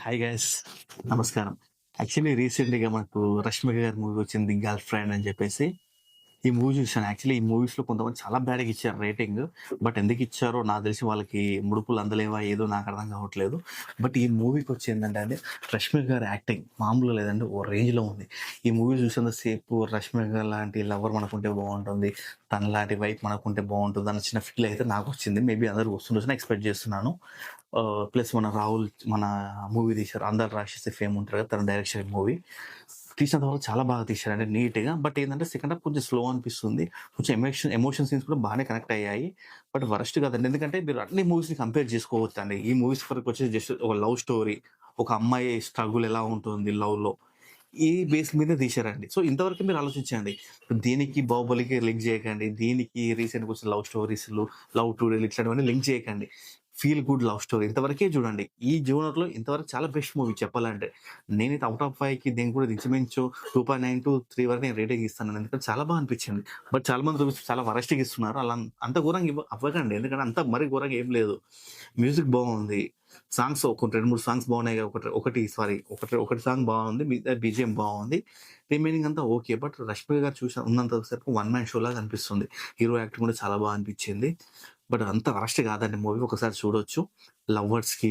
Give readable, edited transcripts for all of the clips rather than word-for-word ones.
Hi guys, నమస్కారం. Actually రీసెంట్‌గా మనకు 'రష్మిక' గారి మూవీ వచ్చింది 'గర్ల్ ఫ్రెండ్' అని చెప్పేసి. ఈ మూవీ చూసాను. యాక్చువల్లీ ఈ మూవీస్‌లో కొంతమంది చాలా బ్యాడ్‌గా ఇచ్చారు రేటింగ్. బట్ ఎందుకు ఇచ్చారో నాకు తెలిసి వాళ్ళకి ముడుపులు అందలేవా ఏదో నాకు అర్థం కావట్లేదు. బట్ ఈ మూవీకొచ్చి ఏందంటే అండి, 'రష్మిక' గారి యాక్టింగ్ మామూలుగా లేదండి, ఓ రేంజ్‌లో ఉంది. ఈ మూవీ చూసేంత సేపు 'రష్మిక' లాంటి లవర్ మనకుంటే బావుంటుంది. తనలాంటి వైఫ్ మనకుంటే బావుంటుంది అన్న చిన్న ఫీల్ అయితే నాకొచ్చింది. మేబీ అందరికి వస్తుండొచ్చని ఎక్స్‌పెక్ట్ చేస్తున్నాను. ప్లస్ మన మూవీ తీశారు. 'అందరి రాక్షసి' ఫేమ్ ఉంటారు కదా! తన డైరెక్షన్ మూవీ. తీసినంత వరకు చాలా బాగా తీశారు. అంటే నీట్‌గా. బట్ ఏందంటే సెకండ్ హాఫ్ కొంచెం స్లో అనిపిస్తుంది. కొంచెం ఎమోషన్ సీన్స్ కూడా బాగానే కనెక్ట్ అయ్యాయి. బట్ వరస్ట్ కాదండి. ఎందుకంటే మీరు అన్ని మూవీస్‌ని కంపేర్ చేసుకోవచ్చండి. ఈ మూవీస్ వరకొచ్చేసి జస్ట్ ఒక లవ్ స్టోరీ. ఒక అమ్మాయి స్ట్రగుల్ ఎలా ఉంటుంది లవ్‌లో. ఈ బేస్ మీద తీశారండి. సో, ఇంతవరకు మీరు ఆలోచించండి. దీనికి 'బాహుబలికి' లింక్ చేయకండి. దీనికి రీసెంట్‌గా వచ్చిన లవ్ స్టోరీస్‌లు, లవ్ టుడేలు ఇట్లాంటివన్నీ లింక్ చేయకండి. ఫీల్ గుడ్ లవ్ స్టోరీ ఇంతవరకే చూడండి. ఈ జోనర్‌లో ఇంతవరకు చాలా బెస్ట్ మూవీ చెప్పాలంటే. నేనైతే ఔట్ ఆఫ్ 5కి దీనికి కూడా ఇంచుమించు 2.9-3 వరకు నేను రేటింగ్ ఇస్తాను. ఎందుకంటే చాలా బాగా అనిపించింది. బట్ చాలా మంది రివ్యూస్ చాలా వరస్ట్‌గా ఇస్తున్నారు. అలా అంత ఘోరంగా అవ్వకండి. ఎందుకంటే అంత మరీ ఘోరంగా ఏం లేదు. మ్యూజిక్ బాగుంది. సాంగ్స్ ఒక 2, 3 సాంగ్స్ బాగున్నాయి. ఒకటి సాంగ్ బాగుంది. మిగతా బీజీఎం బాగుంది. రిమైనింగ్ అంతా ఓకే. బట్ 'రష్మిక' గారు ఉన్నంత సేపు వన్ మ్యాన్ షో లాగా అనిపిస్తుంది. హీరో యాక్టింగ్ కూడా చాలా బాగా అనిపించింది. బట్ అంత వరస్ట్ కాదండి మూవీ. ఒకసారి చూడొచ్చు. లవర్స్‌కి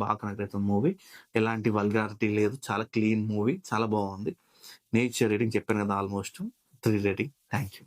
బాగా కనెక్ట్ అవుతుంది మూవీ. ఎలాంటి వల్గారిటీ లేదు. చాలా క్లీన్ మూవీ. చాలా బాగుంది. నేచర్ రేటింగ్ చెప్పాను కదా ఆల్మోస్ట్ 3 రేటింగ్. Thank you.